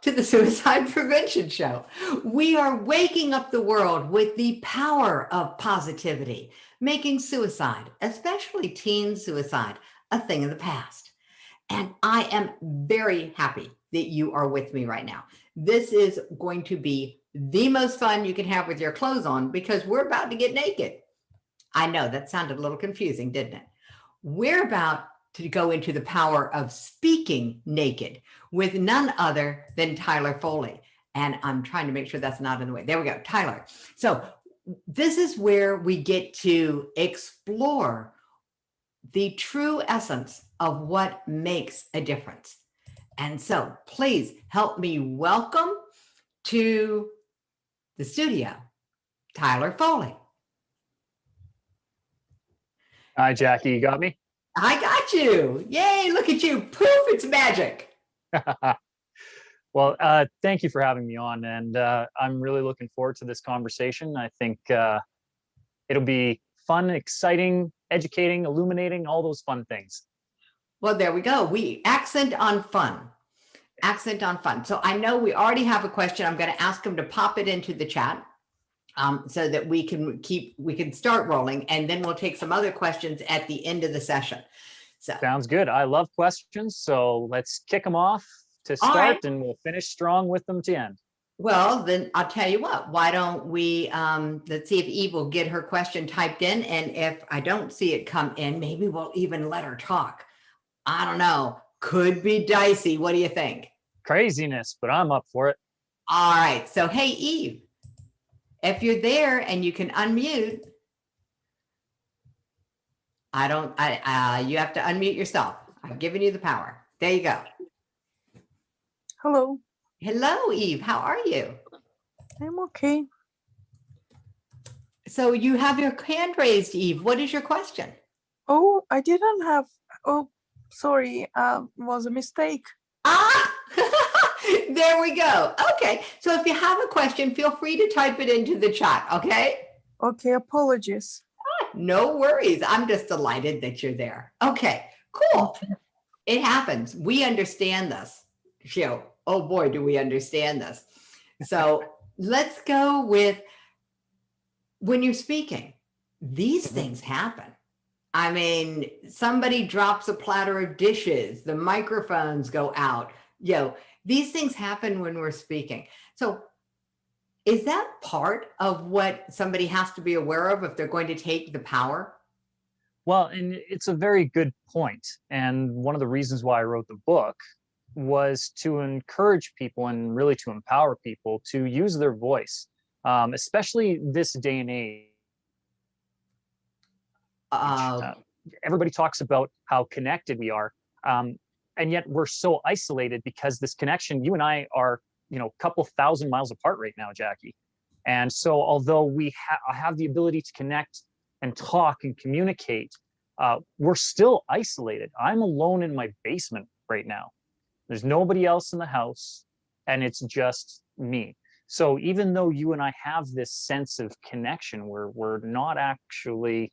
to the Suicide Prevention Show. We are waking up the world with the power of positivity, making suicide, especially teen suicide, a thing of the past. And I am very happy that you are with me right now. This is going to be the most fun you can have with your clothes on because we're about to get naked. I know that sounded a little confusing, didn't it? We're about to go into the power of speaking naked with none other than Tyler Foley. And I'm trying to make sure that's not in the way. There we go, Tyler. So this is where we get to explore the true essence of what makes a difference. And so please help me welcome to the studio, Tyler Foley. Hi, Jackie, you got me? I got you. Yay, look at you. Poof, it's magic. Well, thank you for having me on. And I'm really looking forward to this conversation. I think it'll be fun, exciting, educating, illuminating, all those fun things. Well, there we go. We accent on fun. Accent on fun. So I know we already have a question. I'm going to ask him to pop it into the chat. So that we can start rolling, and then we'll take some other questions at the end of the session. So sounds good. I love questions, so let's kick them off to start, right, and we'll finish strong with them to end. Well, then I'll tell you what. Why don't we? Let's see if Eve will get her question typed in, and if I don't see it come in, maybe we'll even let her talk. I don't know. Could be dicey. What do you think? Craziness, but I'm up for it. All right. So hey, Eve. If you're there and you can unmute, you have to unmute yourself. I've given you the power. There you go. Hello. Hello, Eve. How are you? I'm okay. So you have your hand raised, Eve. What is your question? Oh, I didn't have. Oh, sorry. Was a mistake. Ah! There we go. Okay. So if you have a question, feel free to type it into the chat. Okay. Okay. Apologies. No worries. I'm just delighted that you're there. Okay, cool. Okay. It happens. We understand this. Oh boy, do we understand this. So let's go with when you're speaking, these things happen. I mean, somebody drops a platter of dishes, the microphones go out, these things happen when we're speaking. So is that part of what somebody has to be aware of if they're going to take the power? Well, and it's a very good point. And one of the reasons why I wrote the book was to encourage people and really to empower people to use their voice, especially this day and age. Everybody talks about how connected we are. And yet we're so isolated because this connection, you and I are, a couple thousand miles apart right now, Jackie. And so although we have the ability to connect and talk and communicate, we're still isolated. I'm alone in my basement right now. There's nobody else in the house, and it's just me. So even though you and I have this sense of connection, we're not actually...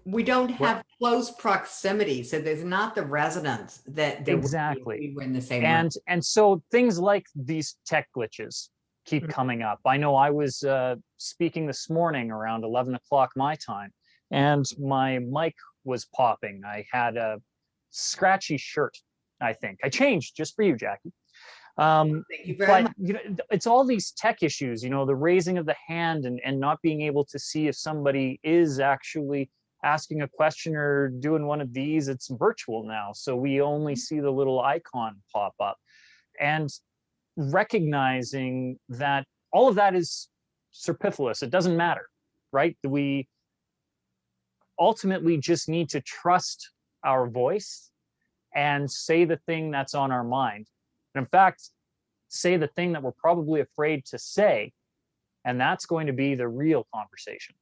We don't have close proximity, so there's not the resonance that exactly we were in the same room. And so things like these tech glitches keep coming up. I know I was speaking this morning around 11 o'clock my time, and my mic was popping. I had a scratchy shirt, I think. I changed just for you, Jackie. Thank you very much. It's all these tech issues, the raising of the hand and not being able to see if somebody is actually asking a question or doing one of these. It's virtual now, so we only see the little icon pop up. And recognizing that all of that is superfluous, it doesn't matter, right? We ultimately just need to trust our voice and say the thing that's on our mind. And in fact, say the thing that we're probably afraid to say, and that's going to be the real conversation.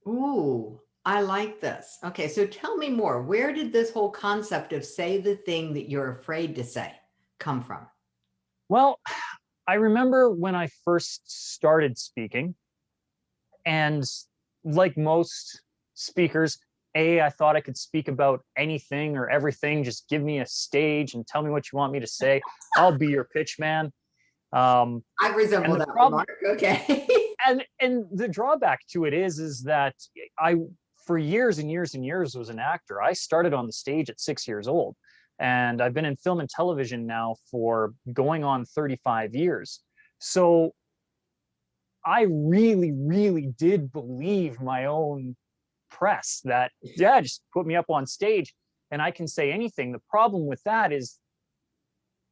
Ooh, I like this. Okay, so tell me more. Where did this whole concept of say the thing that you're afraid to say come from? Well, I remember when I first started speaking, and like most speakers, I thought I could speak about anything or everything. Just give me a stage and tell me what you want me to say. I'll be your pitch man. I resemble And the that problem, remark. Okay. and the drawback to it is that I, for years and years and years, was an actor. I started on the stage at 6 years old, and I've been in film and television now for going on 35 years. So I really, really did believe my own press that, yeah, just put me up on stage and I can say anything. The problem with that is,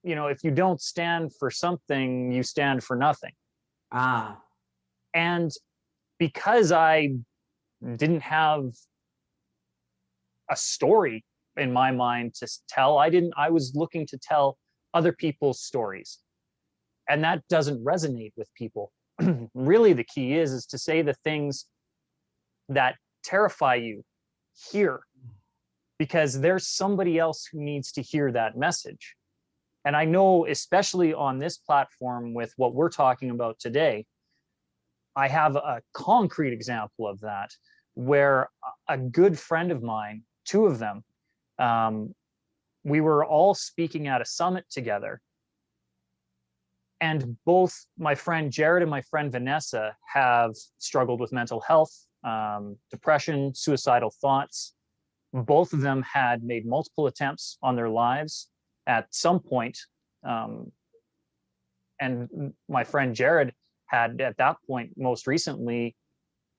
if you don't stand for something, you stand for nothing. Ah. And because I didn't have a story in my mind to tell, I was looking to tell other people's stories. And that doesn't resonate with people. Really, the key is to say the things that terrify you here, because there's somebody else who needs to hear that message. And I know, especially on this platform with what we're talking about today, I have a concrete example of that, where a good friend of mine, two of them, we were all speaking at a summit together. And both my friend Jared and my friend Vanessa have struggled with mental health, depression, suicidal thoughts. Both of them had made multiple attempts on their lives at some point. And my friend Jared had, at that point, most recently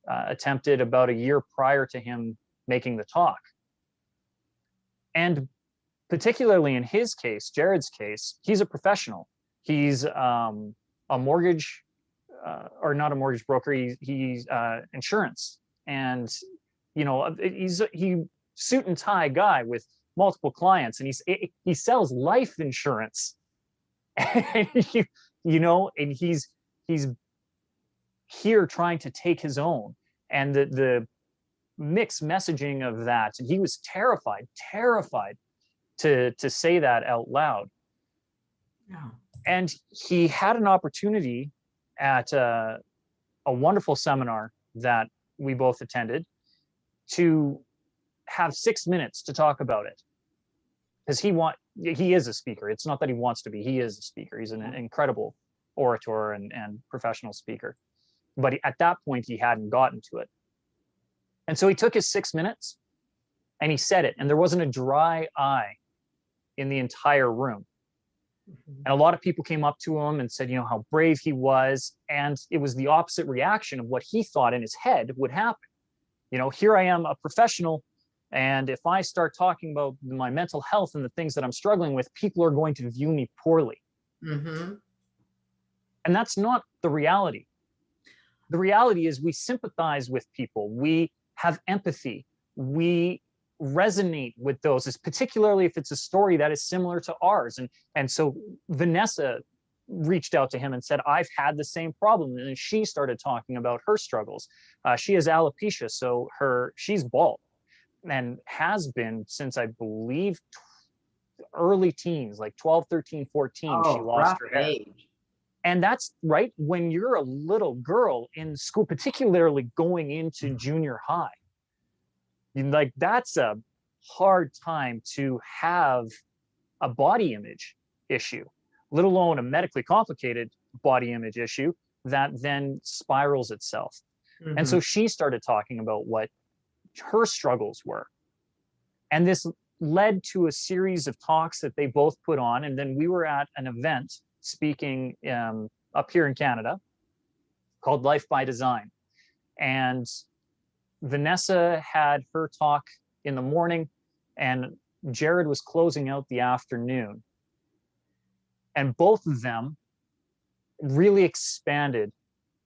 attempted about a year prior to him making the talk. And particularly in his case, Jared's case, he's a professional. He's a mortgage, or not a mortgage broker. He's insurance, and he's suit and tie guy with multiple clients, and he sells life insurance. And and he's here trying to take his own, and the mixed messaging of that, and he was terrified to say that out loud. Yeah. And he had an opportunity at a wonderful seminar that we both attended to have 6 minutes to talk about it, because he is a speaker. It's not that he wants to be, he is a speaker. He's an incredible orator and professional speaker, but at that point he hadn't gotten to it. And so he took his 6 minutes and he said it, and there wasn't a dry eye in the entire room. And a lot of people came up to him and said, how brave he was. And it was the opposite reaction of what he thought in his head would happen. Here I am, a professional, and if I start talking about my mental health and the things that I'm struggling with, people are going to view me poorly. Mm-hmm. And that's not the reality. The reality is we sympathize with people. We have empathy. We resonate with those, particularly if it's a story that is similar to ours. And so Vanessa reached out to him and said, I've had the same problem. And she started talking about her struggles. She has alopecia, so she's bald, and has been since, I believe, early teens, like 12, 13, 14, she lost her hair. Age. And that's right when you're a little girl in school, particularly going into junior high. That's a hard time to have a body image issue, let alone a medically complicated body image issue that then spirals itself. Mm-hmm. And so she started talking about what her struggles were. And this led to a series of talks that they both put on. And then we were at an event speaking up here in Canada called Life by Design. And Vanessa had her talk in the morning, and Jared was closing out the afternoon. And both of them really expanded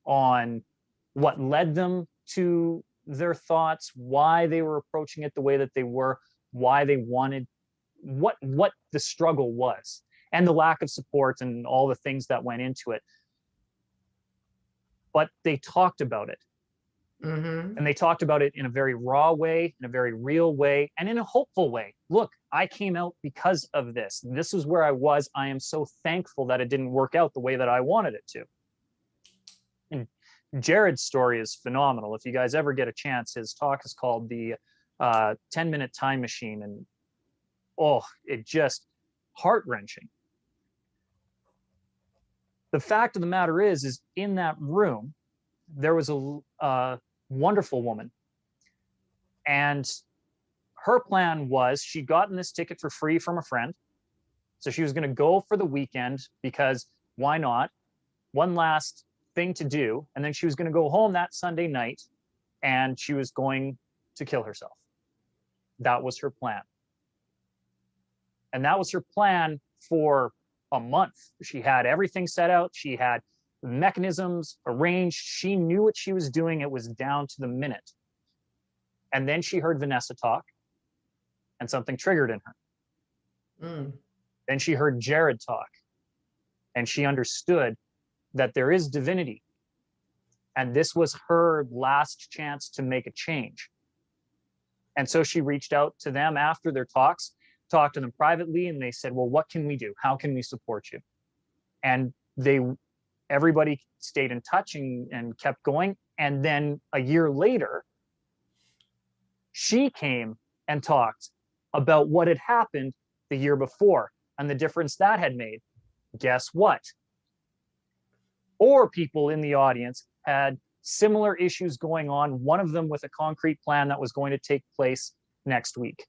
on what led them to their thoughts, why they were approaching it the way that they were, why they wanted, what the struggle was, and the lack of support and all the things that went into it. But they talked about it. Mm-hmm. And they talked about it in a very raw way, in a very real way, and in a hopeful way. Look, I came out because of this. This is where I was. I am so thankful that it didn't work out the way that I wanted it to. And Jared's story is phenomenal. If you guys ever get a chance, his talk is called the 10-minute time machine, and oh, it just heart-wrenching. The fact of the matter is in that room, there was a wonderful woman. And her plan was she'd gotten this ticket for free from a friend. So she was going to go for the weekend because why not? One last thing to do. And then she was going to go home that Sunday night and she was going to kill herself. That was her plan. And that was her plan for a month. She had everything set out. She had mechanisms arranged. She knew what she was doing. It was down to the minute. And then she heard Vanessa talk and something triggered in her. Then she heard Jared talk and she understood that there is divinity. And this was her last chance to make a change. And so she reached out to them after their talks, talked to them privately, and they said, well, what can we do? How can we support you? And everybody stayed in touch and kept going. And then a year later, she came and talked about what had happened the year before and the difference that had made. Guess what? 4 people in the audience had similar issues going on, one of them with a concrete plan that was going to take place next week.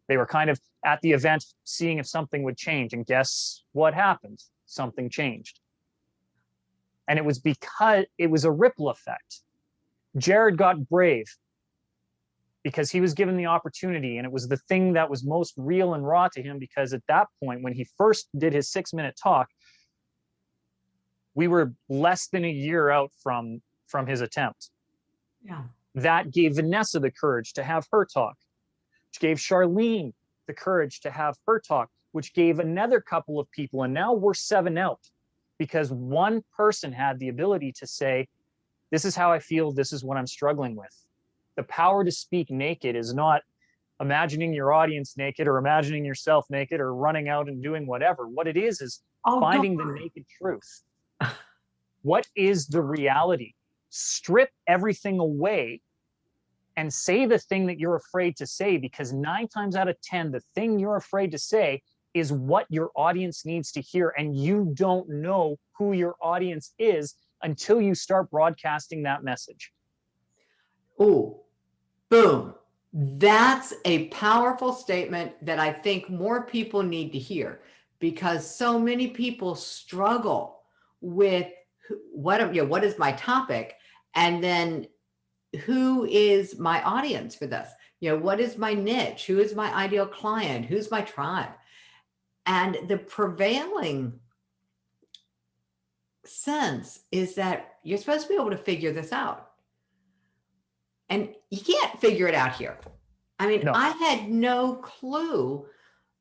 They were kind of at the event seeing if something would change, and guess what happened? Something changed. And it was because it was a ripple effect. Jared got brave because he was given the opportunity, and it was the thing that was most real and raw to him, because at that point, when he first did his 6-minute talk, we were less than a year out from his attempt. Yeah. That gave Vanessa the courage to have her talk, which gave Charlene the courage to have her talk, which gave another couple of people, and now we're 7 out, because one person had the ability to say, this is how I feel, this is what I'm struggling with. The power to speak naked is not imagining your audience naked or imagining yourself naked or running out and doing whatever. What it is finding the naked truth. What is the reality? Strip everything away and say the thing that you're afraid to say, because 9 times out of 10, the thing you're afraid to say is what your audience needs to hear. And you don't know who your audience is until you start broadcasting that message. Oh, boom. That's a powerful statement that I think more people need to hear, because so many people struggle with what is my topic, and then who is my audience for this? What is my niche? Who is my ideal client? Who's my tribe? And the prevailing sense is that you're supposed to be able to figure this out. And you can't figure it out here. I mean, No. I had no clue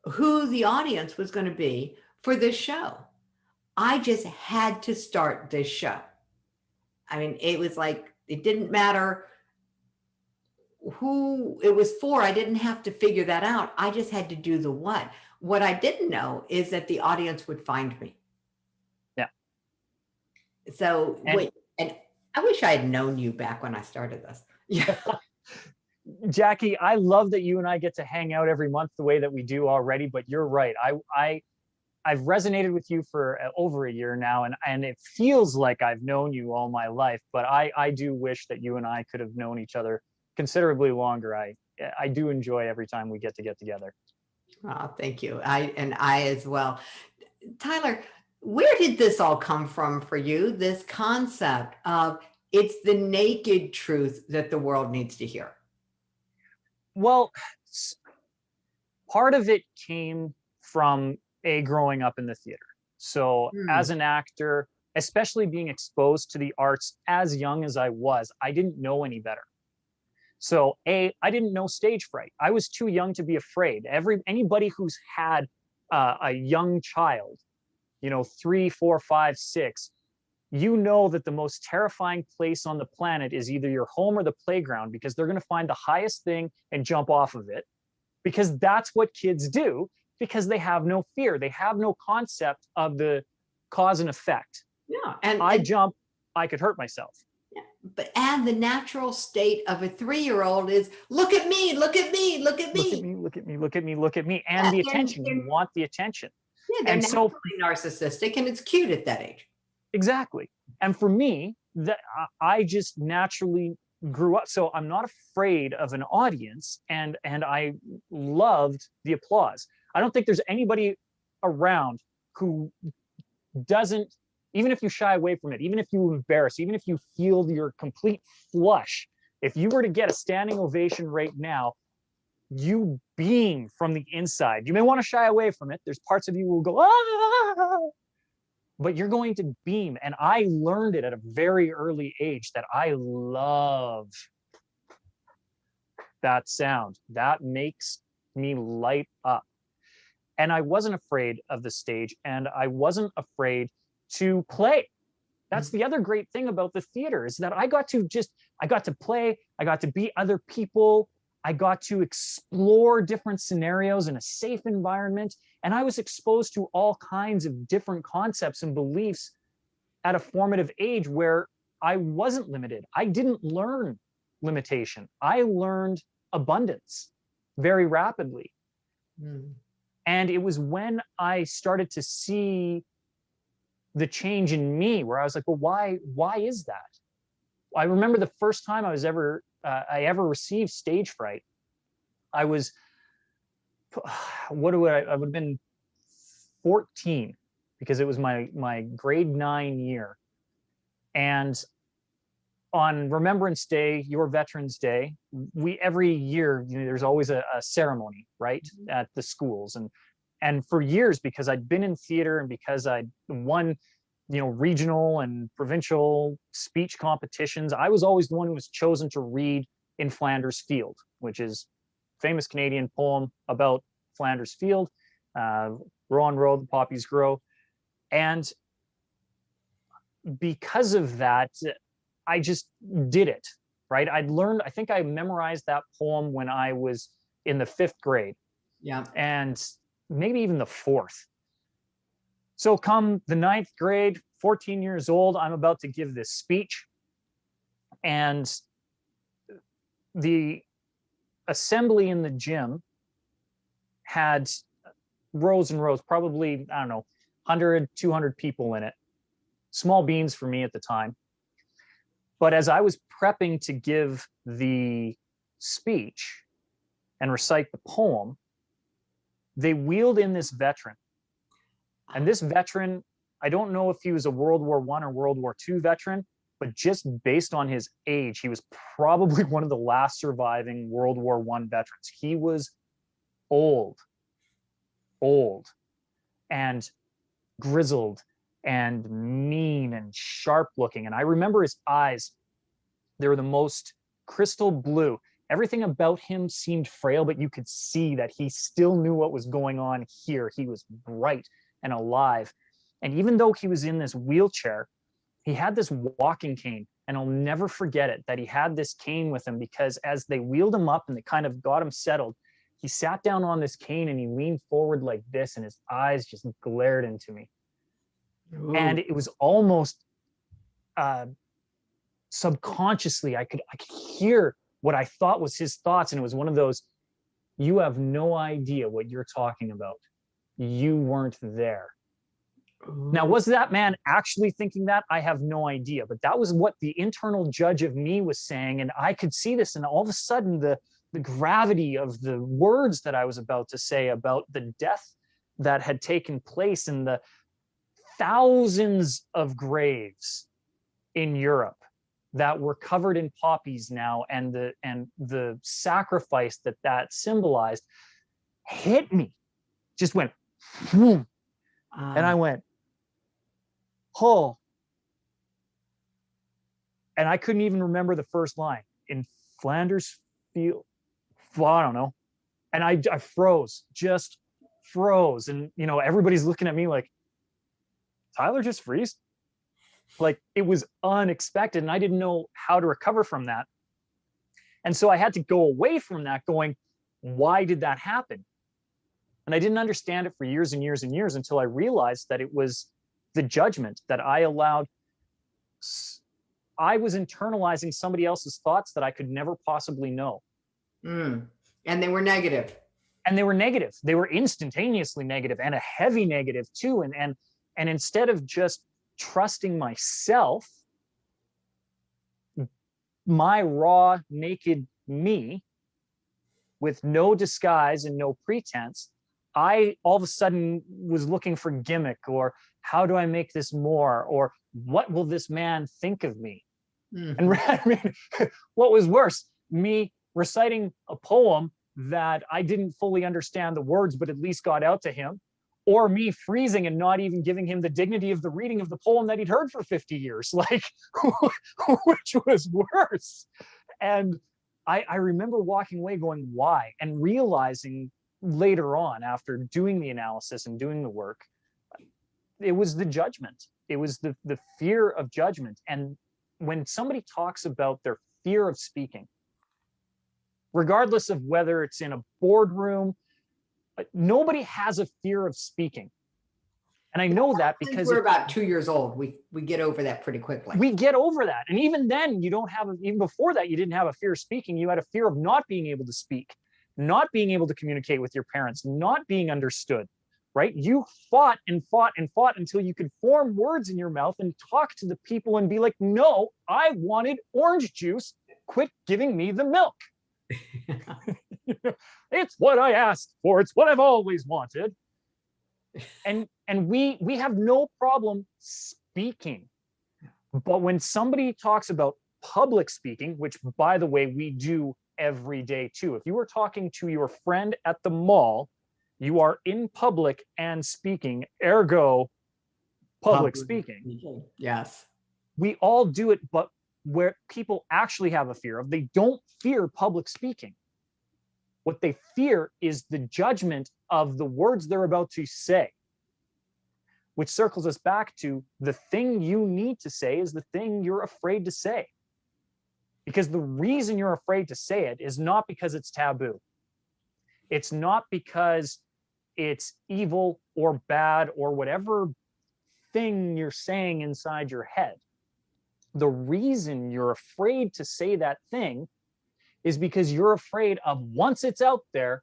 who the audience was going to be for this show. I just had to start this show. I mean, it was like, it didn't matter who it was for. I didn't have to figure that out. I just had to do the what. What I didn't know is that the audience would find me. Yeah. So and I wish I had known you back when I started this. Yeah. Jackie, I love that you and I get to hang out every month the way that we do already, but you're right. I've resonated with you for over a year now, and it feels like I've known you all my life, but I do wish that you and I could have known each other considerably longer. I do enjoy every time we get together. Oh, thank you. I as well. Tyler, where did this all come from for you? This concept of it's the naked truth that the world needs to hear. Well, part of it came from growing up in the theater. So as an actor, especially being exposed to the arts as young as I was, I didn't know any better. So I didn't know stage fright. I was too young to be afraid. Anybody who's had a young child, 3, 4, 5, 6, you know that the most terrifying place on the planet is either your home or the playground, because they're going to find the highest thing and jump off of it, because that's what kids do, because they have no fear. They have no concept of the cause and effect. Yeah. And I jump, I could hurt myself. Yeah. and the natural state of a 3-year-old is look at me, look at me, look at Look at me. me, look at me, look at me, look at me. And Yeah, the attention, you they're, want the attention. yeah, they're And so naturally narcissistic, and it's cute at that age. exactly. And for me, that I just naturally grew up. So I'm not afraid of an audience, and I loved the applause. I don't think there's anybody around who doesn't, even if you shy away from it, even if you embarrass, even if you feel your complete flush, if you were to get a standing ovation right now, you beam from the inside. You may want to shy away from it. There's parts of you who will go, ah, but you're going to beam. And I learned it at a very early age that I love that sound. That makes me light up. And I wasn't afraid of the stage, and I wasn't afraid to play. That's the other great thing about the theater, is that I got to play, I got to be other people, I got to explore different scenarios in a safe environment, and I was exposed to all kinds of different concepts and beliefs at a formative age where I wasn't limited. I didn't learn limitation. I learned abundance very rapidly. Mm. And it was when I started to see the change in me where I was like, well, why is that? I remember the first time I ever received stage fright. I was, I would have been 14, because it was my grade 9 year. And on Remembrance Day, your Veterans Day, every year, there's always a ceremony, right, at the schools. And for years, because I'd been in theater and because I'd won, regional and provincial speech competitions, I was always the one who was chosen to read In Flanders Field, which is a famous Canadian poem about Flanders Field. Row on row, the poppies grow. And because of that, I just did it, right? I think I memorized that poem when I was in the 5th grade. Yeah. And maybe even the 4th. So come the 9th grade, 14 years old, I'm about to give this speech. And the assembly in the gym had rows and rows, probably, I don't know, 100, 200 people in it. Small beans for me at the time. But as I was prepping to give the speech and recite the poem, they wheeled in this veteran. And this veteran, I don't know if he was a World War I or World War II veteran, but just based on his age, he was probably one of the last surviving World War I veterans. He was old, and grizzled and mean and sharp looking. And I remember his eyes, they were the most crystal blue. Everything about him seemed frail, but you could see that he still knew what was going on here. He was bright and alive. And even though he was in this wheelchair, he had this walking cane. And I'll never forget it, that he had this cane with him, because as they wheeled him up and they kind of got him settled, he sat down on this cane and he leaned forward like this, and his eyes just glared into me. Ooh. And it was almost subconsciously, I could hear what I thought was his thoughts. And it was one of those, you have no idea what you're talking about. You weren't there. Ooh. Now, was that man actually thinking that? I have no idea. But that was what the internal judge of me was saying. And I could see this. And all of a sudden, the gravity of the words that I was about to say about the death that had taken place in the thousands of graves in Europe that were covered in poppies now, and the sacrifice that symbolized, hit me, just went, boom. And I went, oh. And I couldn't even remember the first line. In Flanders Field, well, I don't know. And I froze, just froze. And, everybody's looking at me like, Tyler just freeze? Like, it was unexpected, and I didn't know how to recover from that. And so I had to go away from that going, why did that happen? And I didn't understand it for years and years and years until I realized that it was the judgment that I allowed I was internalizing somebody else's thoughts that I could never possibly know. Mm. And they were negative. And they were negative. They were instantaneously negative, and a heavy negative too. And instead of just trusting myself, my raw, naked me, with no disguise and no pretense, I all of a sudden was looking for gimmick, or how do I make this more, or what will this man think of me? Mhm. And I mean, what was worse, me reciting a poem that I didn't fully understand the words, but at least got out to him, or me freezing and not even giving him the dignity of the reading of the poem that he'd heard for 50 years, like, which was worse. And I remember walking away going, why? And realizing later on, after doing the analysis and doing the work, it was the judgment. It was the fear of judgment. And when somebody talks about their fear of speaking, regardless of whether it's in a boardroom, nobody has a fear of speaking. And I know that Since because we're about 2 years old, we get over that pretty quickly. we get over that. And even then, you don't have, even before that, you didn't have a fear of speaking. You had a fear of not being able to speak, not being able to communicate with your parents, not being understood, right? You fought and fought and fought until you could form words in your mouth and talk to the people and be like, no, I wanted orange juice. Quit giving me the milk. It's what I asked for. It's what I've always wanted. And we have no problem speaking. But when somebody talks about public speaking, which by the way, we do every day too. If you were talking to your friend at the mall, you are in public and speaking, ergo public speaking. Yes. We all do it, but where people actually have a fear of, they don't fear public speaking. What they fear is the judgment of the words they're about to say, which circles us back to the thing you need to say is the thing you're afraid to say. Because the reason you're afraid to say it is not because it's taboo. It's not because it's evil or bad or whatever thing you're saying inside your head. The reason you're afraid to say that thing is because you're afraid of, once it's out there,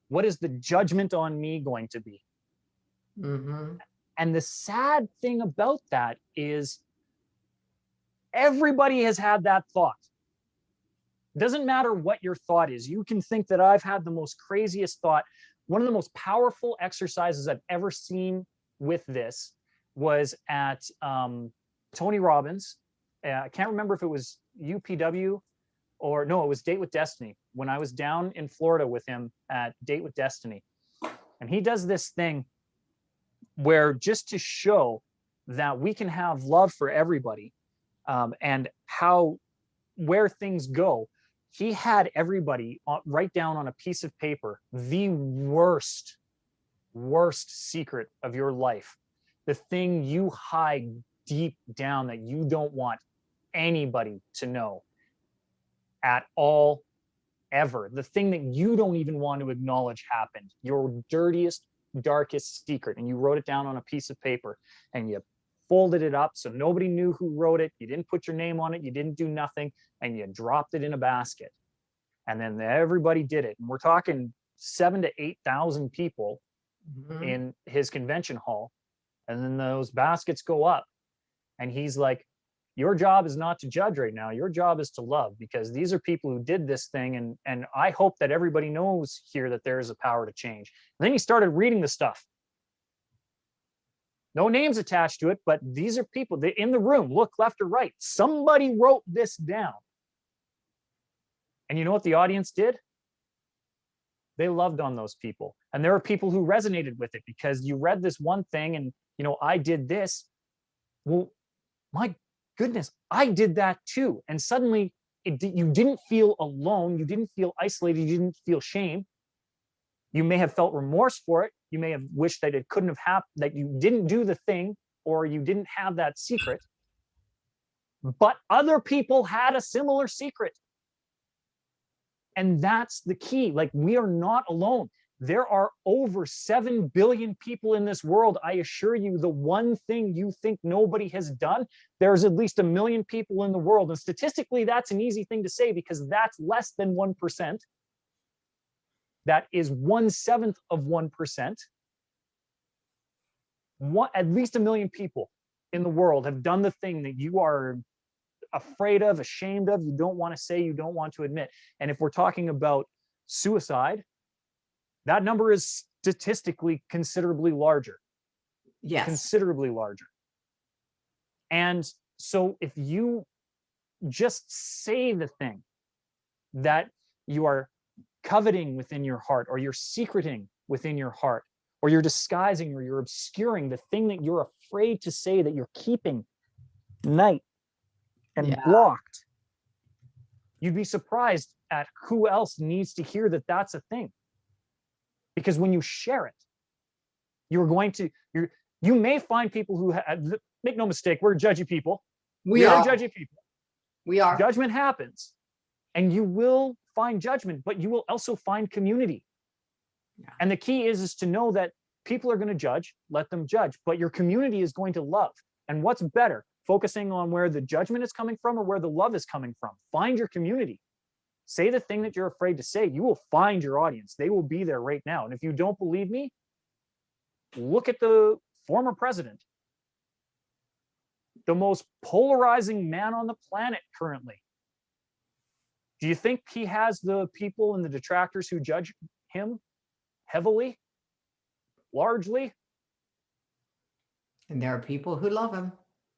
what is the judgment on me going to be? Mm-hmm. And the sad thing about that is everybody has had that thought. It doesn't matter what your thought is. You can think that I've had the most craziest thought. One of the most powerful exercises I've ever seen with this was at Tony Robbins. I can't remember if it was UPW or no, it was Date with Destiny, when I was down in Florida with him at Date with Destiny. And he does this thing where, just to show that we can have love for everybody, and where things go, he had everybody write down on a piece of paper the worst secret of your life, the thing you hide deep down that you don't want anybody to know at all, ever, the thing that you don't even want to acknowledge happened, your dirtiest, darkest secret. And you wrote it down on a piece of paper and you folded it up so nobody knew who wrote it. You didn't put your name on it. You didn't do nothing, and you dropped it in a basket. And then everybody did it. And we're talking 7,000 to 8,000 people in his convention hall. And then those baskets go up, and he's like, your job is not to judge right now. Your job is to love, because these are people who did this thing. And I hope that everybody knows here that there is a power to change. And then he started reading the stuff. No names attached to it, but these are people in the room. Look left or right. Somebody wrote this down. And you know what the audience did? They loved on those people. And there are people who resonated with it because you read this one thing and, you know, I did this. Well, my goodness, I did that too. And suddenly you didn't feel alone. You didn't feel isolated. You didn't feel shame. You may have felt remorse for it. You may have wished that it couldn't have happened, that you didn't do the thing, or you didn't have that secret. But other people had a similar secret. And that's the key. Like, we are not alone. There are over 7 billion people in this world. I assure you, the one thing you think nobody has done, there's at least 1 million people in the world. And statistically, that's an easy thing to say because that's less than 1%. That is 1/7 of 1%. At least 1 million people in the world have done the thing that you are afraid of, ashamed of, you don't want to say, you don't want to admit. And if we're talking about suicide, that number is statistically considerably larger. Yes. Considerably larger. And so if you just say the thing that you are coveting within your heart, or you're secreting within your heart, or you're disguising or you're obscuring the thing that you're afraid to say, that you're keeping night and blocked, you'd be surprised at who else needs to hear that that's a thing. Because when you share it, you may find people who make no mistake, we're judgy people. We are judgy people. We are. Judgment happens, and you will find judgment, but you will also find community. Yeah. And the key is to know that people are going to judge, let them judge, but your community is going to love. And what's better, focusing on where the judgment is coming from or where the love is coming from? Find your community. Say the thing that you're afraid to say. You will find your audience. They will be there right now. And if you don't believe me, look at the former president, the most polarizing man on the planet currently. Do you think he has the people and the detractors who judge him heavily, largely? And there are people who love him.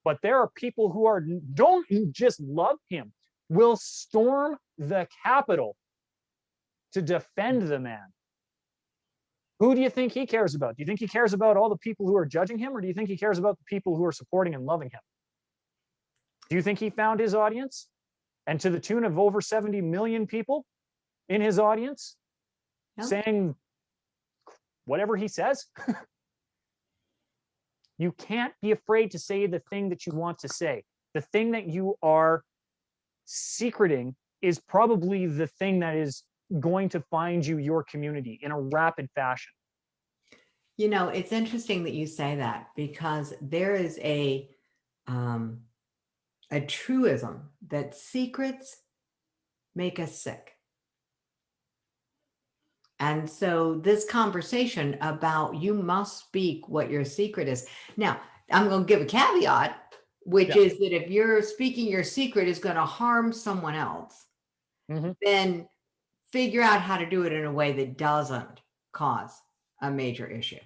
But there are people who don't just love him, will storm the Capitol to defend the man. Who do you think he cares about? Do you think he cares about all the people who are judging him, or do you think he cares about the people who are supporting and loving him? Do you think he found his audience? And to the tune of over 70 million people in his audience saying whatever he says? You can't be afraid to say the thing that you want to say. The thing that you are secreting is probably the thing that is going to find you your community in a rapid fashion. You know, it's interesting that you say that, because there is a truism that secrets make us sick. And so this conversation about you must speak what your secret is. Now, I'm going to give a caveat, which is that if you're speaking your secret is going to harm someone else, then figure out how to do it in a way that doesn't cause a major issue.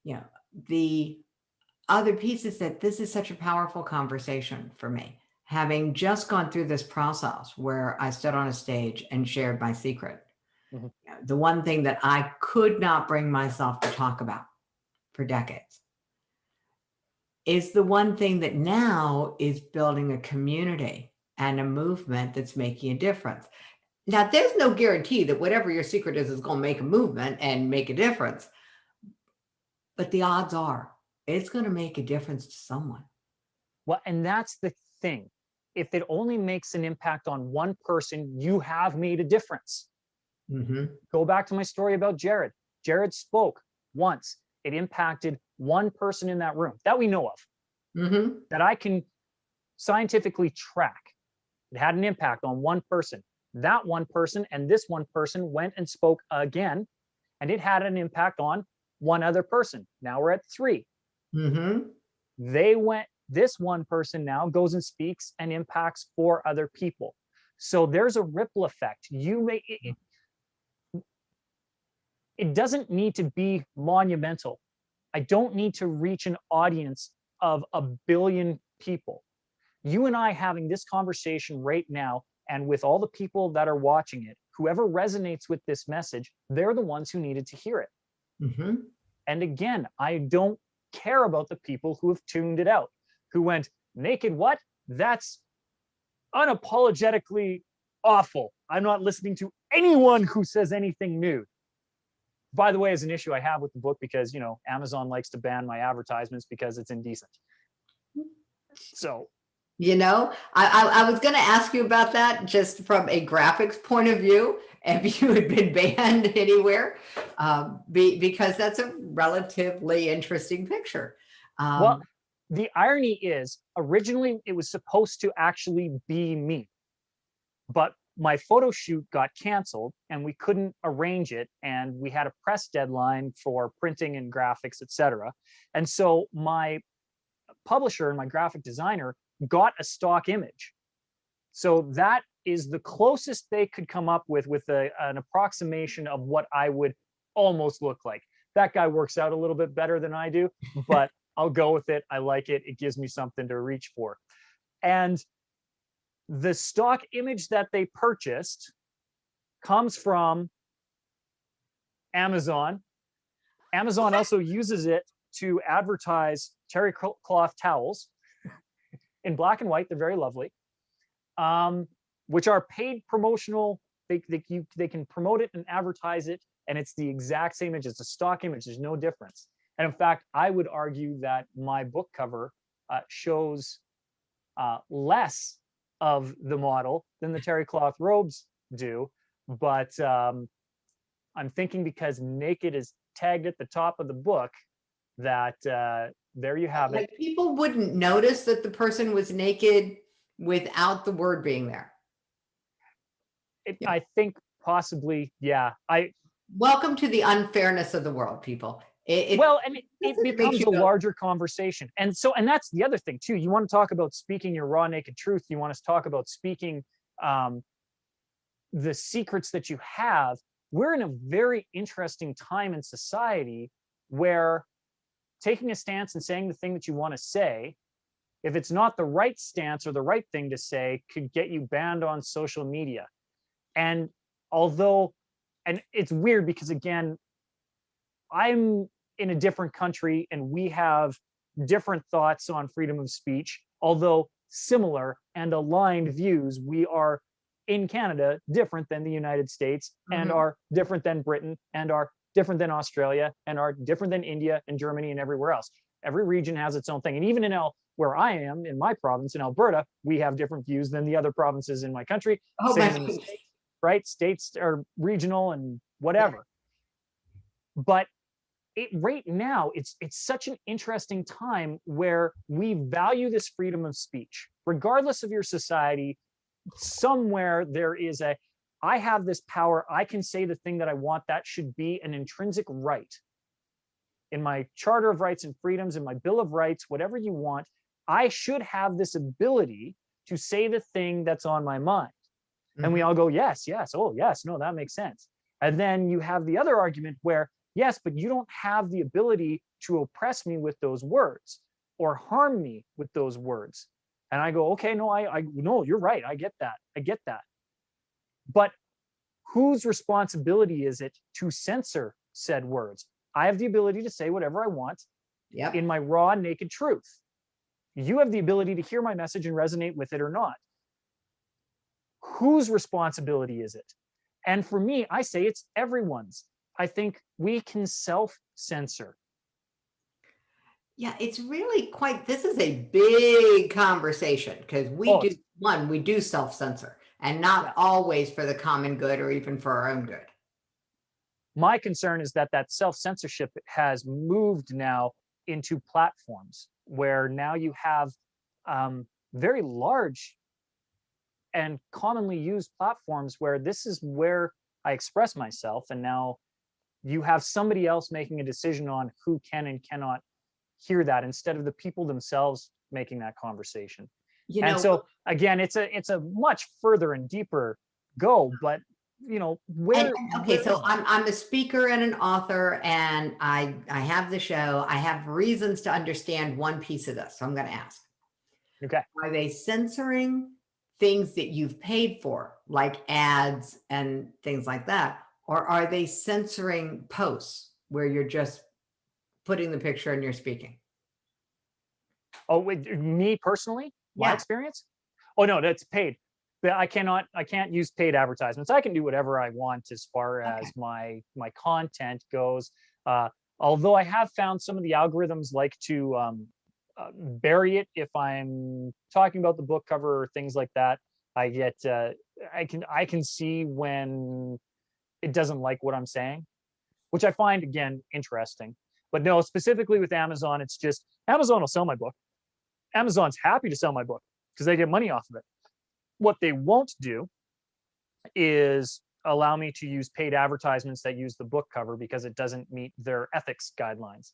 You know, the other piece is that this is such a powerful conversation for me, having just gone through this process where I stood on a stage and shared my secret. The one thing that I could not bring myself to talk about for decades is the one thing that now is building a community and a movement that's making a difference. Now, there's no guarantee that whatever your secret is going to make a movement and make a difference. But the odds are it's going to make a difference to someone. Well, and that's the thing. If it only makes an impact on one person, you have made a difference. Go back to my story about Jared. Jared spoke once. It impacted one person in that room that we know of, that I can scientifically track. It had an impact on one person. That one person and this one person went and spoke again, and it had an impact on one other person. Now we're at 3. They went, this one person now goes and speaks and impacts 4 other people. So there's a ripple effect. It doesn't need to be monumental. I don't need to reach an audience of 1 billion people. You and I having this conversation right now, and with all the people that are watching it, whoever resonates with this message, they're the ones who needed to hear it. And again, I don't care about the people who have tuned it out, who went, naked what? That's unapologetically awful. I'm not listening to anyone who says anything nude. By the way, is an issue I have with the book because, you know, Amazon likes to ban my advertisements because it's indecent. So, you know, I was going to ask you about that just from a graphics point of view. if you had been banned anywhere, because that's a relatively interesting picture. Well, the irony is originally it was supposed to actually be me, but my photo shoot got canceled and we couldn't arrange it. And we had a press deadline for printing and graphics, etc. And so my publisher and my graphic designer got a stock image. So that is the closest they could come up with an approximation of what I would almost look like. That guy works out a little bit better than I do, but I'll go with it. I like it. It gives me something to reach for. And the stock image that they purchased comes from Amazon. Amazon also uses it to advertise terry cloth towels in black and white. They're very lovely, which are paid promotional. They can promote it and advertise it, and it's the exact same image. It's a stock image. There's no difference. And in fact, I would argue that my book cover shows less of the model than the terry cloth robes do. But I'm thinking because naked is tagged at the top of the book, that there you have it. Like people wouldn't notice that the person was naked without the word being there. I think possibly, yeah. Welcome to the unfairness of the world, people. It becomes a larger conversation. And that's the other thing too. You want to talk about speaking your raw, naked truth. You want to talk about speaking the secrets that you have. We're in a very interesting time in society where taking a stance and saying the thing that you want to say, if it's not the right stance or the right thing to say, could get you banned on social media. And it's weird because, again, I'm in a different country and we have different thoughts on freedom of speech, although similar and aligned views. We are in Canada different than the United States, and are different than Britain, and are different than Australia, and are different than India and Germany and everywhere else. Every region has its own thing. And even where I am, in my province in Alberta, we have different views than the other provinces in my country. Same in the States, right? States are regional and whatever. But right now, it's such an interesting time where we value this freedom of speech, regardless of your society. Somewhere there is I have this power. I can say the thing that I want. That should be an intrinsic right. In my Charter of Rights and Freedoms, in my Bill of Rights, whatever you want, I should have this ability to say the thing that's on my mind. And we all go, yes, yes, oh, yes, no, that makes sense. And then you have the other argument where, yes, but you don't have the ability to oppress me with those words or harm me with those words. And I go, okay, no, no, you're right. I get that. But whose responsibility is it to censor said words? I have the ability to say whatever I want in my raw, naked truth. You have the ability to hear my message and resonate with it or not. Whose responsibility is it? And for me, I say it's everyone's. I think we can self-censor. Yeah, it's really this is a big conversation because we do self-censor, and not always for the common good or even for our own good. My concern is that self-censorship has moved now into platforms where now you have very large and commonly used platforms where this is where I express myself. And now you have somebody else making a decision on who can and cannot hear that, instead of the people themselves making that conversation. And so again, it's a much further and deeper go, but so I'm a speaker and an author, and I have the show. I have reasons to understand one piece of this, so I'm going to ask. Okay. Are they censoring things that you've paid for, like ads and things like that? Or are they censoring posts where you're just putting the picture and you're speaking? Oh, with me personally, my experience? Oh no, that's paid. I can't use paid advertisements. I can do whatever I want as far as my content goes. Although I have found some of the algorithms like to bury it if I'm talking about the book cover or things like that. I get I can see when it doesn't like what I'm saying, which I find, again, interesting. But no, specifically with Amazon, it's just Amazon will sell my book. Amazon's happy to sell my book because they get money off of it. What they won't do is allow me to use paid advertisements that use the book cover because it doesn't meet their ethics guidelines,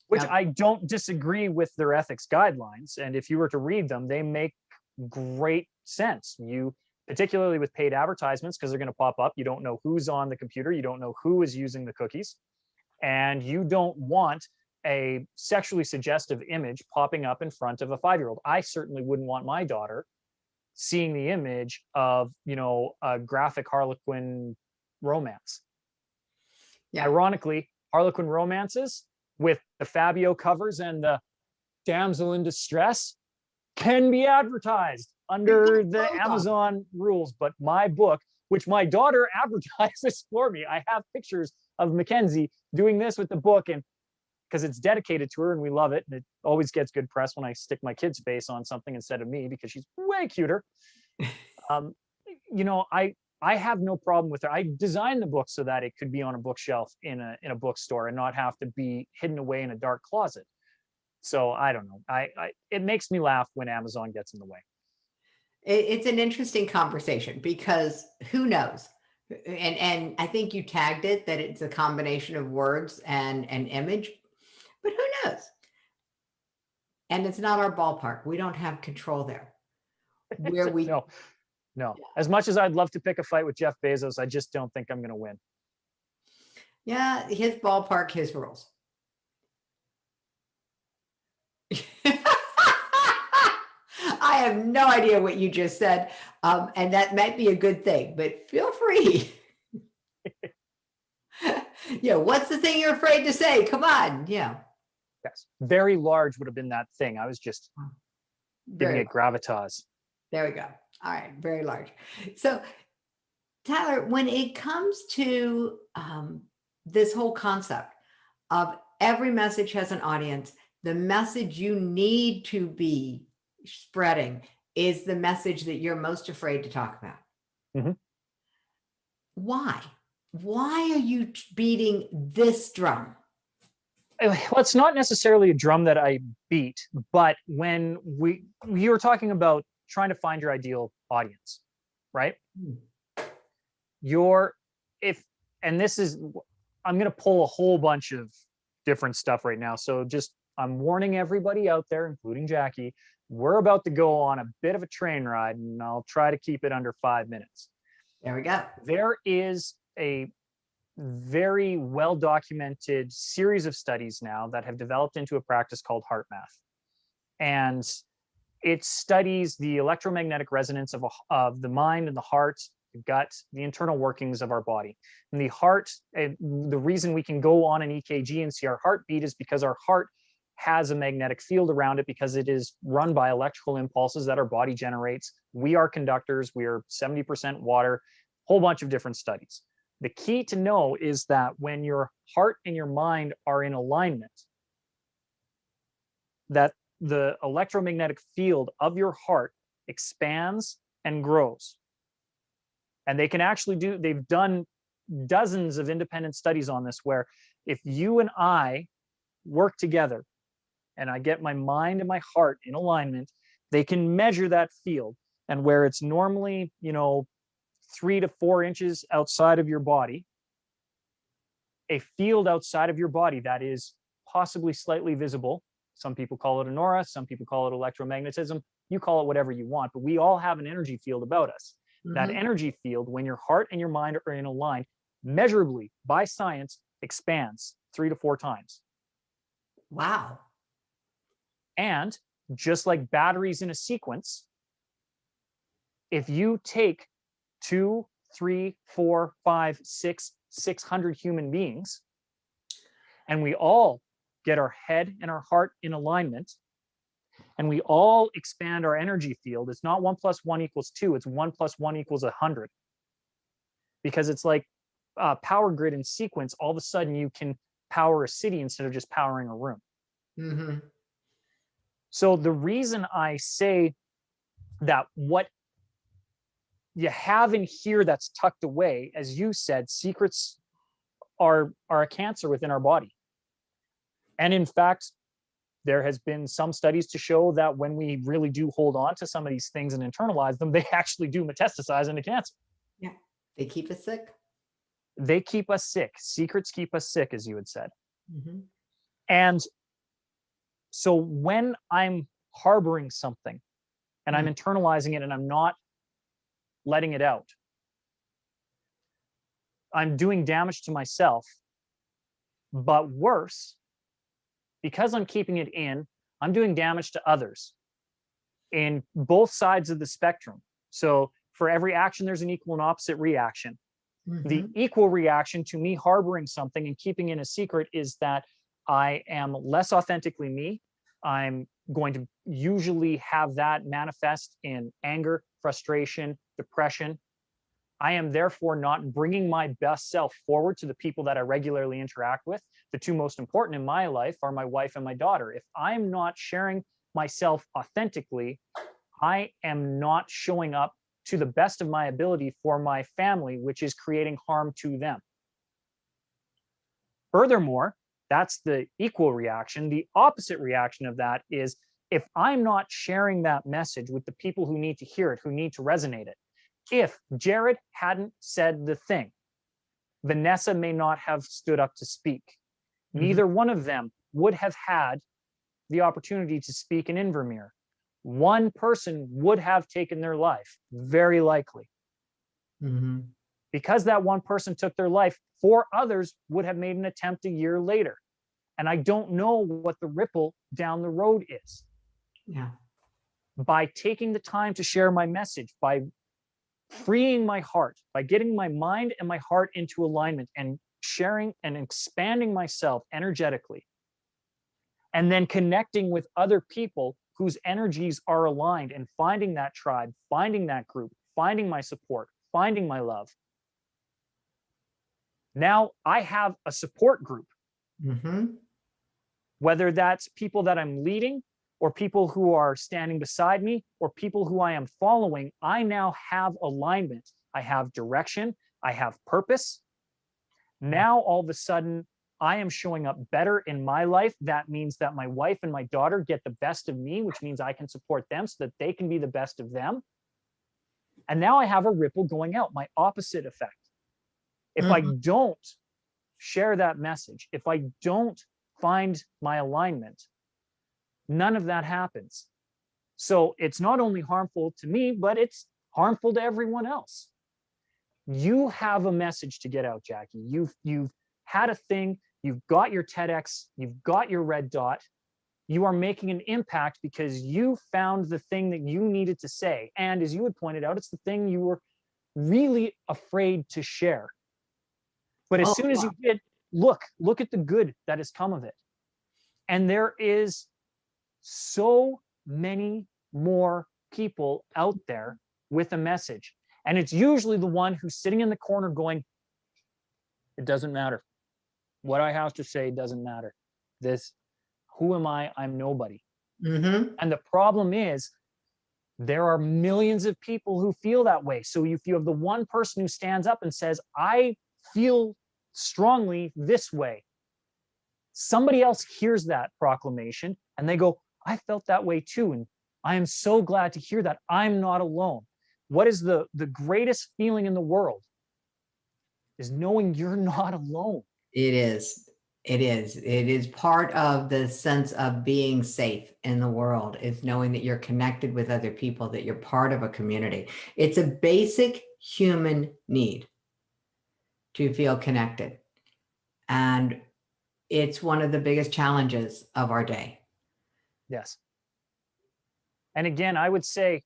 which Yep. I don't disagree with their ethics guidelines. And if you were to read them, they make great sense. You, particularly with paid advertisements, because they're going to pop up, you don't know who's on the computer, you don't know who is using the cookies, and you don't want a sexually suggestive image popping up in front of a 5-year-old. I certainly wouldn't want my daughter seeing the image of, a graphic Harlequin romance. Yeah. Ironically, Harlequin romances with the Fabio covers and the damsel in distress can be advertised under the Amazon rules. But my book, which my daughter advertises for me, I have pictures of Mackenzie doing this with the book, and because it's dedicated to her and we love it, and it always gets good press when I stick my kid's face on something instead of me because she's way cuter. I have no problem with it. I designed the book so that it could be on a bookshelf in a bookstore and not have to be hidden away in a dark closet. So I don't know. It makes me laugh when Amazon gets in the way. It's an interesting conversation because who knows? And I think you tagged it that it's a combination of words and an image, but who knows? And it's not our ballpark. We don't have control there. Where we No. As much as I'd love to pick a fight with Jeff Bezos, I just don't think I'm going to win. Yeah, his ballpark, his rules. I have no idea what you just said, and that might be a good thing, but feel free. What's the thing you're afraid to say? Come on. Yeah. Yes. Very large would have been that thing. I was just giving it gravitas. There we go. All right. Very large. So, Tyler, when it comes to this whole concept of every message has an audience, the message you need to be spreading is the message that you're most afraid to talk about. Mm-hmm. Why? Why are you beating this drum? Well, it's not necessarily a drum that I beat, but when you were talking about trying to find your ideal audience, right? I'm going to pull a whole bunch of different stuff right now. So I'm warning everybody out there, including Jackie, we're about to go on a bit of a train ride, and I'll try to keep it under 5 minutes. There we go. There is a very well-documented series of studies now that have developed into a practice called heart math. And it studies the electromagnetic resonance of the mind and the heart, the gut, the internal workings of our body. And the heart, the reason we can go on an EKG and see our heartbeat is because our heart has a magnetic field around it because it is run by electrical impulses that our body generates. We are conductors. We are 70% water, whole bunch of different studies. The key to know is that when your heart and your mind are in alignment, that the electromagnetic field of your heart expands and grows. And they can actually they've done dozens of independent studies on this, where if you and I work together and I get my mind and my heart in alignment, they can measure that field. And where it's normally, 3 to 4 inches outside of your body, a field outside of your body that is possibly slightly visible. Some people call it an aura, some people call it electromagnetism. You call it whatever you want, but we all have an energy field about us. Mm-hmm. That energy field, when your heart and your mind are in a line, measurably by science expands 3 to 4 times. Wow. And just like batteries in a sequence, if you take 2, 3, 4, 5, 600 human beings, and we all get our head and our heart in alignment, and we all expand our energy field, it's not 1 + 1 = 2, it's 1 + 1 = 100. Because it's like a power grid in sequence, all of a sudden you can power a city instead of just powering a room. Mm-hmm. So the reason I say that what you have in here that's tucked away, as you said, secrets are a cancer within our body. And in fact, there has been some studies to show that when we really do hold on to some of these things and internalize them, they actually do metastasize into cancer. Yeah. They keep us sick. They keep us sick. Secrets keep us sick, as you had said. Mhm. And so when I'm harboring something and I'm internalizing it and I'm not letting it out, I'm doing damage to myself. But worse, because I'm keeping it in, I'm doing damage to others in both sides of the spectrum. So for every action, there's an equal and opposite reaction. The Mhm. equal reaction to me harboring something and keeping in a secret is that I am less authentically me. I'm going to usually have that manifest in anger, frustration, depression. I am therefore not bringing my best self forward to the people that I regularly interact with. The two most important in my life are my wife and my daughter. If I'm not sharing myself authentically, I am not showing up to the best of my ability for my family, which is creating harm to them. Furthermore, that's the equal reaction. The opposite reaction of that is if I'm not sharing that message with the people who need to hear it, who need to resonate it. If Jared hadn't said the thing, Vanessa may not have stood up to speak. Neither one of them would have had the opportunity to speak in Invermere. One person would have taken their life, very likely. Mhm. Because that one person took their life, 4 others would have made an attempt a year later. And I don't know what the ripple down the road is. Yeah. By taking the time to share my message, by freeing my heart, by getting my mind and my heart into alignment and sharing and expanding myself energetically, and then connecting with other people whose energies are aligned and finding that tribe, finding that group, finding my support, finding my love. Now I have a support group, Mhm. whether that's people that I'm leading or people who are standing beside me or people who I am following. I now have alignment. I have direction. I have purpose. Now, all of a sudden, I am showing up better in my life. That means that my wife and my daughter get the best of me, which means I can support them so that they can be the best of them. And now I have a ripple going out, my opposite effect. If I Mhm. don't share that message, if I don't find my alignment, none of that happens. So it's not only harmful to me, but it's harmful to everyone else. You have a message to get out, Jackie. You've had a thing, you've got your TEDx, you've got your red dot. You are making an impact because you found the thing that you needed to say. And as you had pointed out, it's the thing you were really afraid to share. But as Oh, soon as wow. you did, look at the good that has come of it. And there is so many more people out there with a message. And it's usually the one who's sitting in the corner going, it doesn't matter. What I have to say doesn't matter. This, who am I? I'm nobody. Mhm. And the problem is, there are millions of people who feel that way. So if you have the one person who stands up and says, I feel strongly this way, somebody else hears that proclamation and they go, I felt that way too. And I am so glad to hear that I'm not alone. What is the greatest feeling in the world is knowing you're not alone. It is. It is. It is part of the sense of being safe in the world, is knowing that you're connected with other people, that you're part of a community. It's a basic human need to feel connected. And it's one of the biggest challenges of our day. Yes. And again, I would say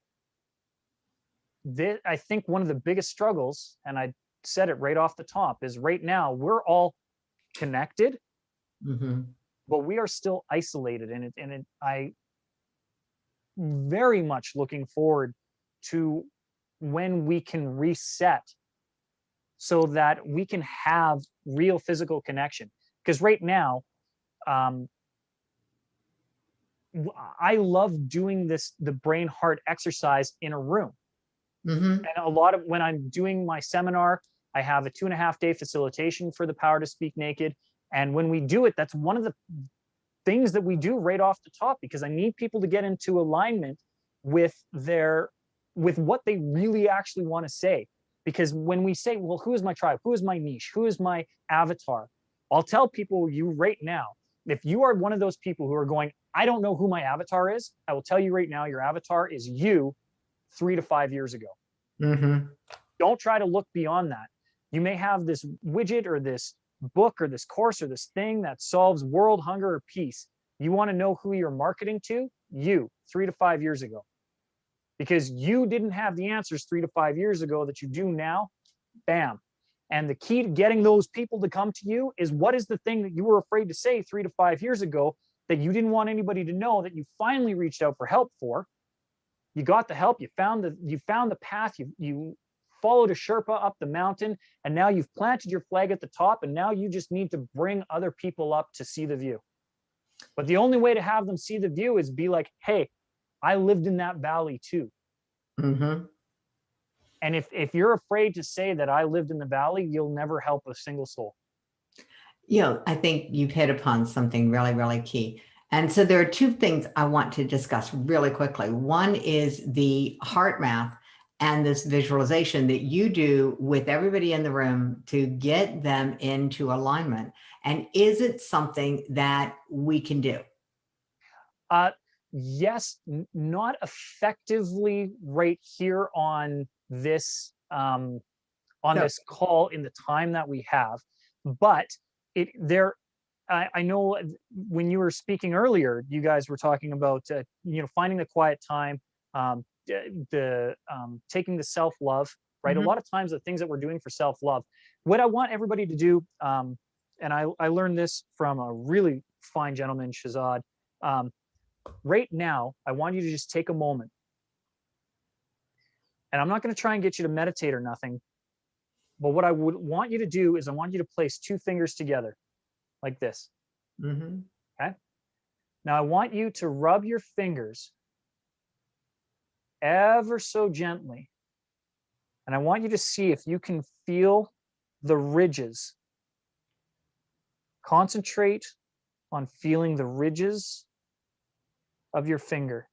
I think one of the biggest struggles, and I said it right off the top, is right now we're all connected, Mhm. but we are still isolated. I very much looking forward to when we can reset so that we can have real physical connection. Because right now, um, I love doing the brain heart exercise in a room. Mm-hmm. And a lot of when I'm doing my seminar, I have a 2.5-day facilitation for the Power to Speak Naked. And when we do it, that's one of the things that we do right off the top, because I need people to get into alignment with with what they really actually want to say. Because when we say, well, who is my tribe? Who is my niche? Who is my avatar? I'll tell people you right now, if you are one of those people who are going, I don't know who my avatar is, I will tell you right now, your avatar is you 3 to 5 years ago. Mm-hmm. Don't try to look beyond that. You may have this widget or this book or this course or this thing that solves world hunger or peace. You want to know who you're marketing to? You 3 to 5 years ago. Because you didn't have the answers 3 to 5 years ago that you do now. Bam. And the key to getting those people to come to you is, what is the thing that you were afraid to say 3 to 5 years ago that you didn't want anybody to know, that you finally reached out for help for? You got the help, you found the path, you followed a Sherpa up the mountain, and now you've planted your flag at the top, and now you just need to bring other people up to see the view. But the only way to have them see the view is be like, hey, I lived in that valley too. Mm-hmm. And if you're afraid to say that I lived in the valley, you'll never help a single soul. I think you've hit upon something really, really key. And so there are two things I want to discuss really quickly. One is the heart math and this visualization that you do with everybody in the room to get them into alignment. And is it something that we can do? Yes, not effectively right here on this this call in the time that we have, but I know when you were speaking earlier, you guys were talking about finding the quiet time, taking the self-love, right? Mm-hmm. A lot of times the things that we're doing for self-love, what I want everybody to do, and I learned this from a really fine gentleman, Shazad. Right now, I want you to just take a moment, and I'm not going to try and get you to meditate or nothing, but what I would want you to do is I want you to place 2 fingers together like this. Mm-hmm. Okay. Now I want you to rub your fingers ever so gently. And I want you to see if you can feel the ridges. Concentrate on feeling the ridges of your finger,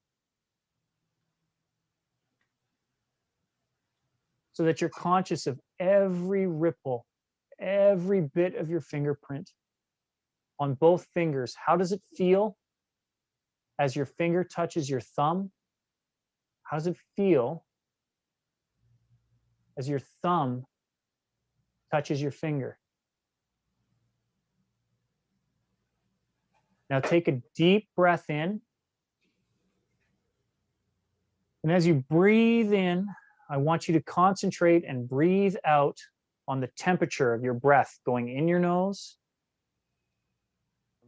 so that you're conscious of every ripple, every bit of your fingerprint on both fingers. How does it feel as your finger touches your thumb? How does it feel as your thumb touches your finger? Now take a deep breath in. And as you breathe in, I want you to concentrate and breathe out on the temperature of your breath going in your nose.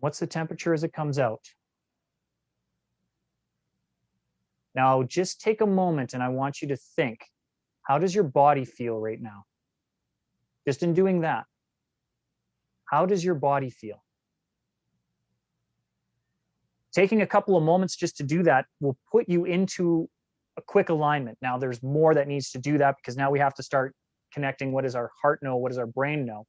What's the temperature as it comes out? Now just take a moment and I want you to think, how does your body feel right now? Just in doing that, how does your body feel? Taking a couple of moments just to do that will put you into a quick alignment. Now there's more that needs to do that, because now we have to start connecting. What does our heart know? What does our brain know?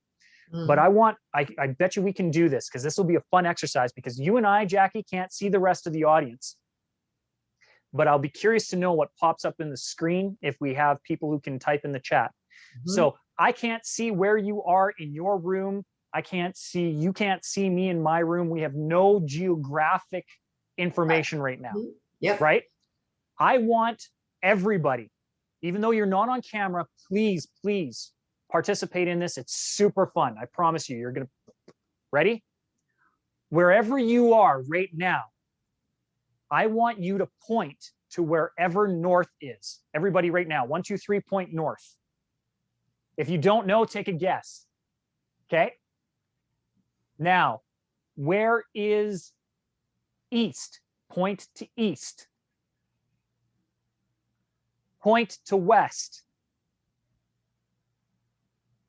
But I bet you we can do this, because this will be a fun exercise, because you and I, Jackie, can't see the rest of the audience. But I'll be curious to know what pops up in the screen if we have people who can type in the chat. Mm-hmm. So I can't see where you are in your room. You can't see me in my room. We have no geographic information right now. Yep. Right? I want everybody, even though you're not on camera, please participate in this. It's super fun. I promise you, you're going to, ready? Wherever you are right now, I want you to point to wherever north is. Everybody right now, 1, 2, 3, point north. If you don't know, take a guess. Okay? Now, where is east? Point to east. Point to west.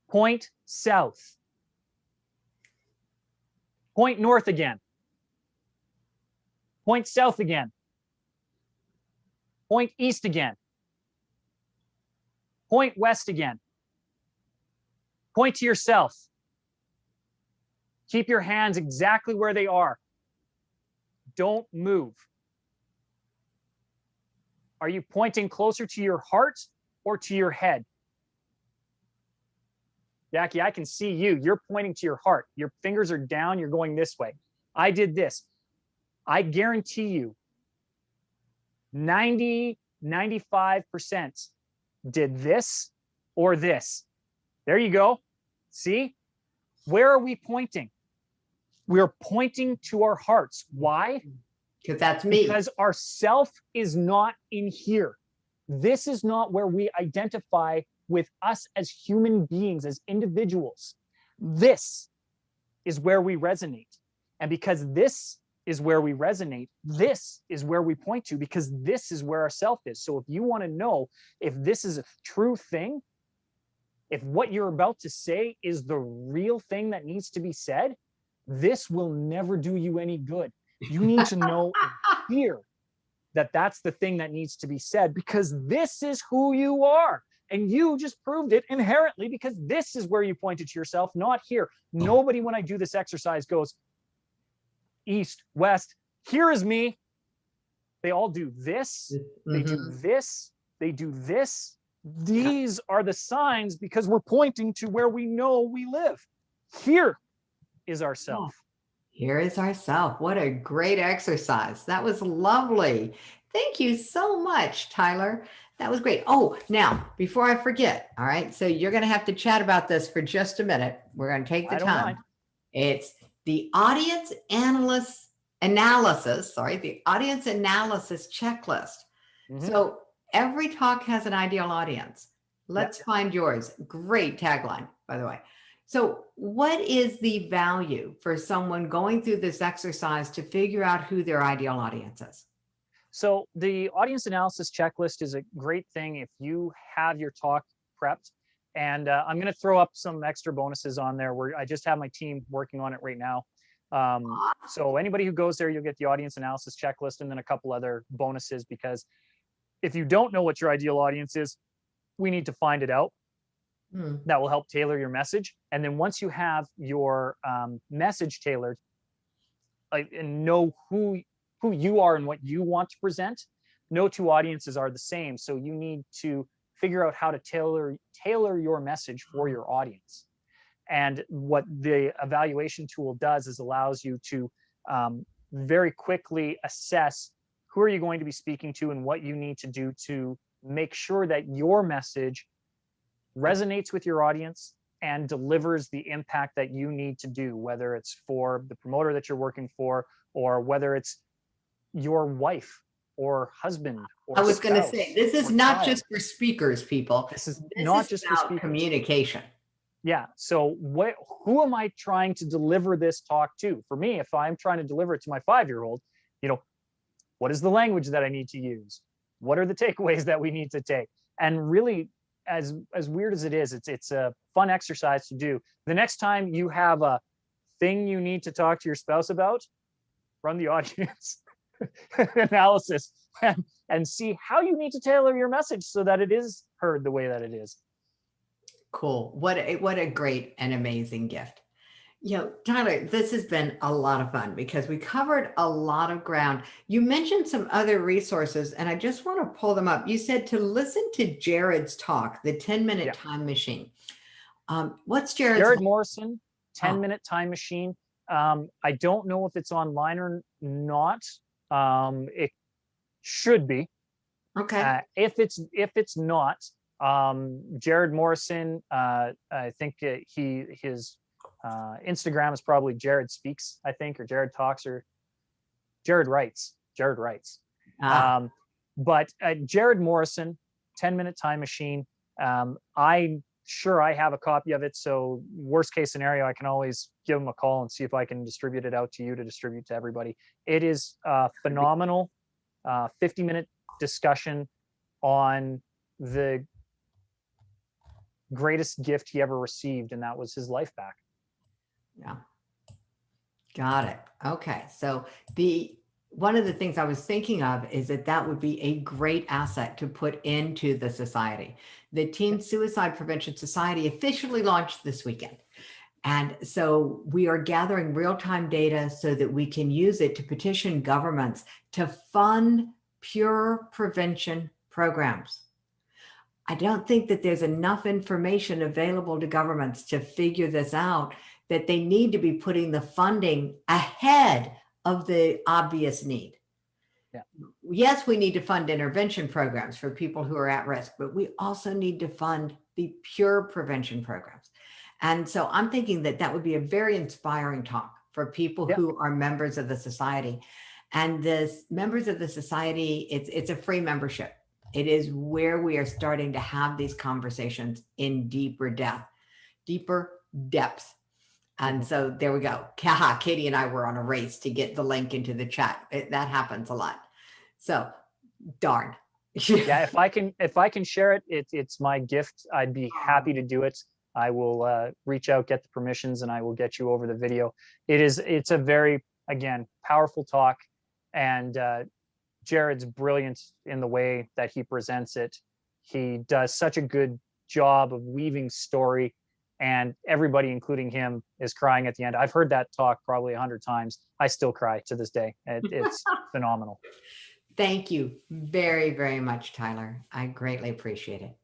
Point south. Point north again. Point south again. Point east again. Point west again. Point to yourself. Keep your hands exactly where they are. Don't move. Are you pointing closer to your heart or to your head? Jackie, I can see you. You're pointing to your heart. Your fingers are down. You're going this way. I did this. I guarantee you 90, 95% did this or this. There you go. See? Where are we pointing? We're pointing to our hearts. Why? Because that's me. Because our self is not in here. This is not where we identify with us as human beings, as individuals. This is where we resonate. And because this is where we resonate, this is where we point to, because this is where our self is. So if you want to know if this is a true thing, if what you're about to say is the real thing that needs to be said, this will never do you any good. You need to know here that that's the thing that needs to be said, because this is who you are. And you just proved it inherently, because this is where you pointed to yourself, not here. Nobody, when I do this exercise, goes east, west, here is me. They all do this, they do this, they do this. These are the signs, because we're pointing to where we know we live. Here is ourself. Here is ourself. What a great exercise. That was lovely. Thank you so much, Tyler. That was great. Oh, now, before I forget, all right, so you're going to have to chat about this for just a minute. We're going to take the I don't time. mind. It's the audience analysis checklist. So every talk has an ideal audience. Let's find yours. Great tagline, by the way. So what is the value for someone going through this exercise to figure out who their ideal audience is? So the audience analysis checklist is a great thing if you have your talk prepped. And I'm going to throw up some extra bonuses on there where I just have my team working on it right now. So anybody who goes there, you'll get the audience analysis checklist and then a couple other bonuses, because if you don't know what your ideal audience is, we need to find it out. That will help tailor your message. And then once you have your message tailored, and know who you are and what you want to present, no two audiences are the same. So you need to figure out how to tailor your message for your audience. And what the evaluation tool does is allows you to very quickly assess who are you going to be speaking to and what you need to do to make sure that your message resonates with your audience and delivers the impact that you need to do, whether it's for the promoter that you're working for, or whether it's your wife or husband or I was going to say, this is not child. just for speakers, people. This is not just for about speakers. Communication. Yeah. So who am I trying to deliver this talk to? For me, if I'm trying to deliver it to my 5-year-old, what is the language that I need to use? What are the takeaways that we need to take? And really, as weird as it is, it's a fun exercise to do. The next time you have a thing you need to talk to your spouse about, run the audience analysis and see how you need to tailor your message so that it is heard the way that it is. Cool. What a great and amazing gift. Tyler, this has been a lot of fun because we covered a lot of ground. You mentioned some other resources, and I just want to pull them up. You said to listen to Jared's talk, the 10-minute time machine. What's Jared Morrison, 10-minute time machine. I don't know if it's online or not. It should be. Okay. If it's not, Jared Morrison, I think his Instagram is probably Jared Speaks, I think, or Jared Talks, or Jared Writes. But Jared Morrison, 10-minute time machine. I'm sure I have a copy of it. So worst case scenario, I can always give him a call and see if I can distribute it out to you to distribute to everybody. It is phenomenal. 50-minute discussion on the greatest gift he ever received, and that was his life back. Yeah. Got it. Okay. So the one of the things I was thinking of is that that would be a great asset to put into the society. The Teen Suicide Prevention Society officially launched this weekend. And so we are gathering real-time data so that we can use it to petition governments to fund pure prevention programs. I don't think that there's enough information available to governments to figure this out, that they need to be putting the funding ahead of the obvious need. Yeah. Yes, we need to fund intervention programs for people who are at risk, but we also need to fund the pure prevention programs. And so I'm thinking that that would be a very inspiring talk for people Yeah. who are members of the society. And the members of the society, it's a free membership. It is where we are starting to have these conversations in deeper depth. And so there we go. Katie and I were on a race to get the link into the chat. That happens a lot. So darn. Yeah, if I can share it, it's my gift. I'd be happy to do it. I will reach out, get the permissions, and I will get you over the video. It's a very, again, powerful talk, and Jared's brilliant in the way that he presents it. He does such a good job of weaving story, and everybody, including him, is crying at the end. I've heard that talk probably 100 times. I still cry to this day. It's phenomenal. Thank you very, very much, Tyler. I greatly appreciate it.